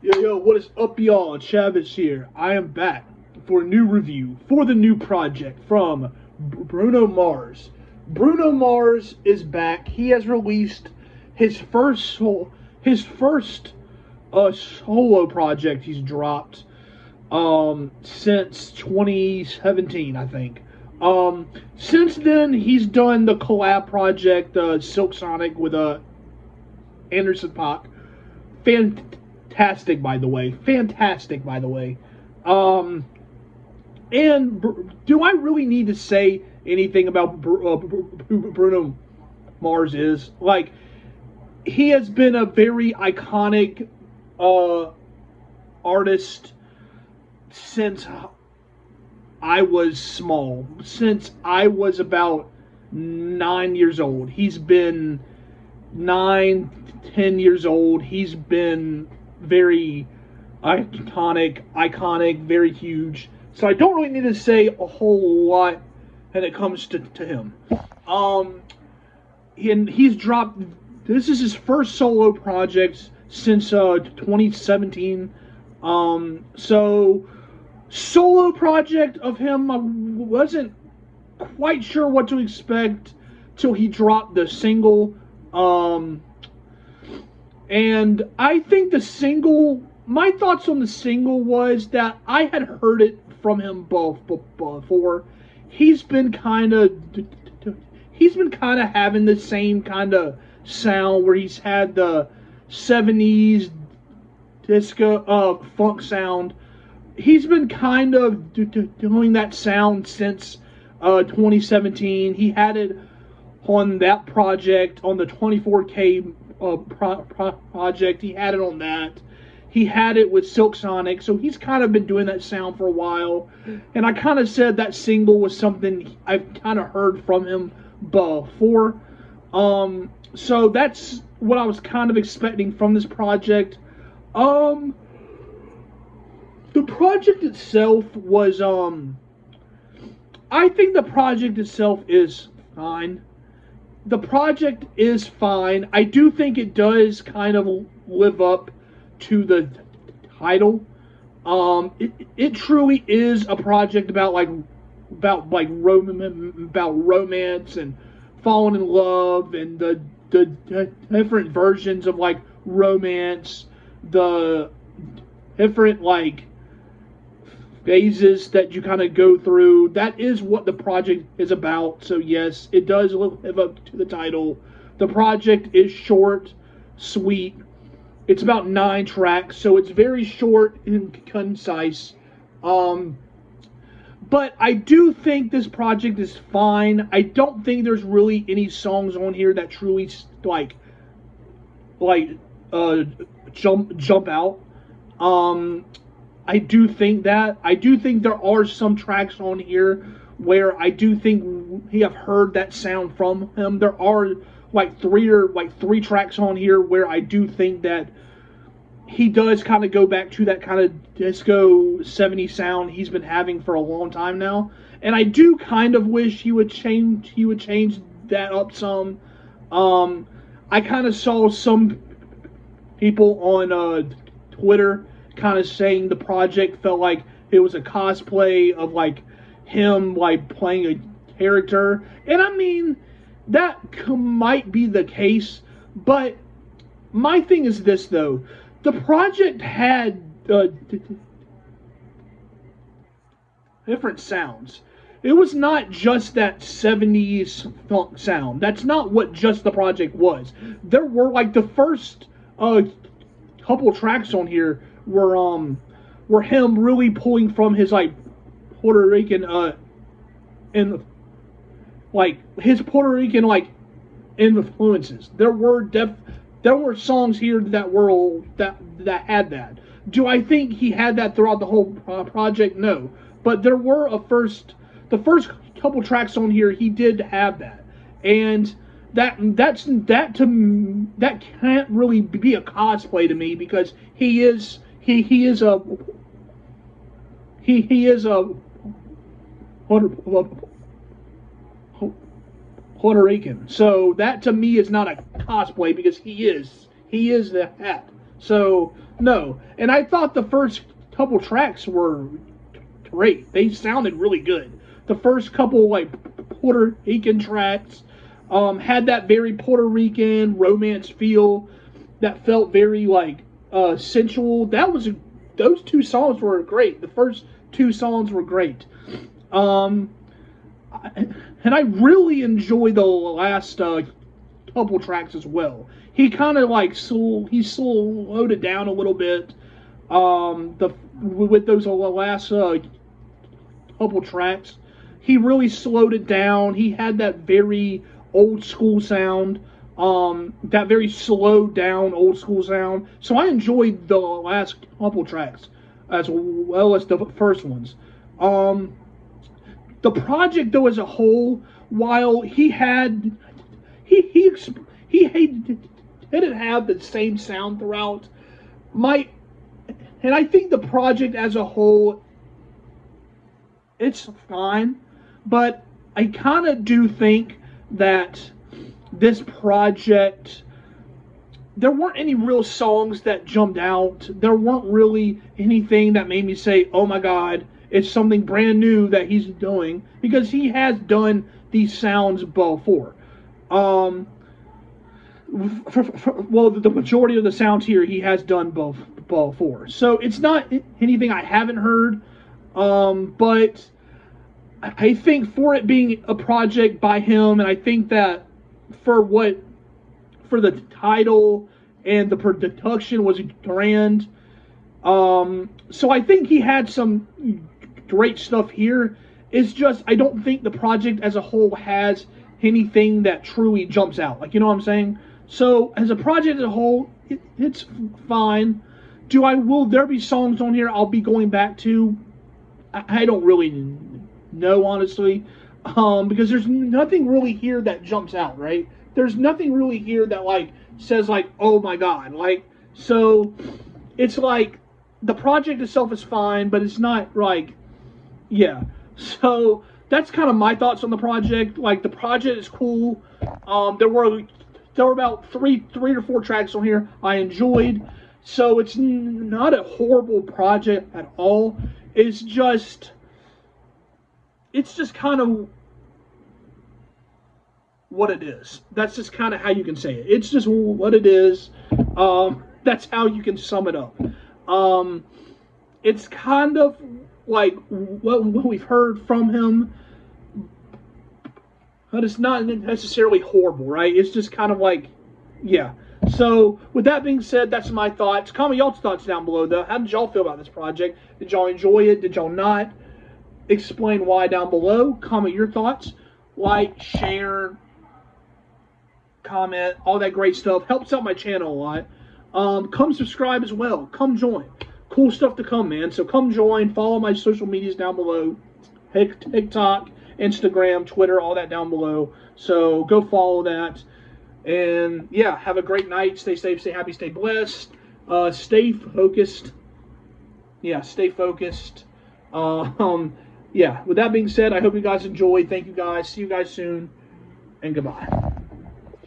Yo, what is up, y'all? Chavez here. I am back for a new review for the new project from Bruno Mars. Bruno Mars is back. He has released his first solo project he's dropped since 2017, I think. Since then, he's done the collab project, Silk Sonic with Anderson .Paak. Fantastic, by the way. Fantastic, by the way. And do I really need to say anything about Bruno Mars? Is like, he has been a very iconic artist since I was small. Since I was about 9 years old. He's been 9, 10 years old. He's been very iconic, very huge. So I don't really need to say a whole lot when it comes to him. And he's dropped. This is his first solo project since 2017. So solo project of him, I wasn't quite sure what to expect till he dropped the single. And I think the single, my thoughts on the single was that I had heard it from him before. He's been kind of having the same kind of sound where he's had the 70s disco funk sound. He's been kind of doing that sound since 2017. He had it on that project, on the 24K project. He had it on that. He had it with Silk Sonic, so he's kind of been doing that sound for a while. And I kind of said that single was something I've kind of heard from him before. So that's what I was kind of expecting from this project. The project itself was, I think the project itself is fine. The project is fine. I do think it does kind of live up to the title. It truly is a project about romance and falling in love and the different versions of like romance, the different like phases that you kind of go through. That is what the project is about. So yes, it does live up to the title. The project is short, sweet. It's about 9 tracks, so it's very short and concise. But I do think this project is fine. I don't think there's really any songs on here that truly jump out. I do think that. I do think there are some tracks on here where I do think we have heard that sound from him. There are three tracks on here where I do think that he does kind of go back to that kind of disco 70s sound he's been having for a long time now. And I do kind of wish he would change that up some. I kind of saw some people on Twitter kind of saying the project felt like it was a cosplay of like him like playing a character, and I mean that might be the case, but my thing is this though: the project had different sounds. It was not just that 70s funk sound. That's not what just the project was. There were like the first couple tracks on here were him really pulling from his like Puerto Rican and like his Puerto Rican like influences. There were songs here that had that. Do I think he had that throughout the whole project? No, but there were the first couple tracks on here he did have that, and that can't really be a cosplay to me because he is a Puerto Rican. So that to me is not a cosplay because he is the hat. So no, and I thought the first couple tracks were great. They sounded really good. The first couple like Puerto Rican tracks had that very Puerto Rican romance feel that felt very like sensual. Those two songs were great. The first two songs were great. Um, and I really enjoyed the last couple tracks as well. He kind of like he slowed it down a little bit. The with those last couple tracks, he really slowed it down. He had that very old school sound, that very slowed down old school sound. So I enjoyed the last couple tracks as well as the first ones. The project though as a whole, while he didn't have the same sound throughout, and I think the project as a whole, it's fine, but I kind of do think that this project, there weren't any real songs that jumped out. There weren't really anything that made me say, oh my God, it's something brand new that he's doing, because he has done these sounds before. Well, the majority of the sounds here he has done both before. So it's not anything I haven't heard, but I think for it being a project by him, and I think that for the title and the production was grand. So I think he had some great stuff here. It's just I don't think the project as a whole has anything that truly jumps out. Like, you know what I'm saying? So as a project as a whole, it's fine. Will there be songs on here I'll be going back to? I don't really know, honestly, because there's nothing really here that jumps out, right? There's nothing really here that like says like, oh my God, like, so it's like the project itself is fine, but it's not like, yeah. So that's kind of my thoughts on the project. Like, the project is cool. There were about three or four tracks on here I enjoyed. So it's not a horrible project at all. It's just kind of what it is. That's just kind of how you can say it. It's just what it is. That's how you can sum it up. It's kind of like what we've heard from him, but it's not necessarily horrible, right? It's just kind of like, yeah. So with that being said, that's my thoughts. Comment y'all's thoughts down below, though. How did y'all feel about this project? Did y'all enjoy it? Did y'all not? Explain why down below. Comment your thoughts. Like, share, comment, all that great stuff. Helps out my channel a lot. Come subscribe as well. Come join. Cool stuff to come, man. So come join. Follow my social medias down below. TikTok, Instagram, Twitter, all that down below. So go follow that. And yeah, have a great night. Stay safe, stay happy, stay blessed. Stay focused. Yeah, stay focused. Yeah, with that being said, I hope you guys enjoyed. Thank you guys. See you guys soon. And goodbye.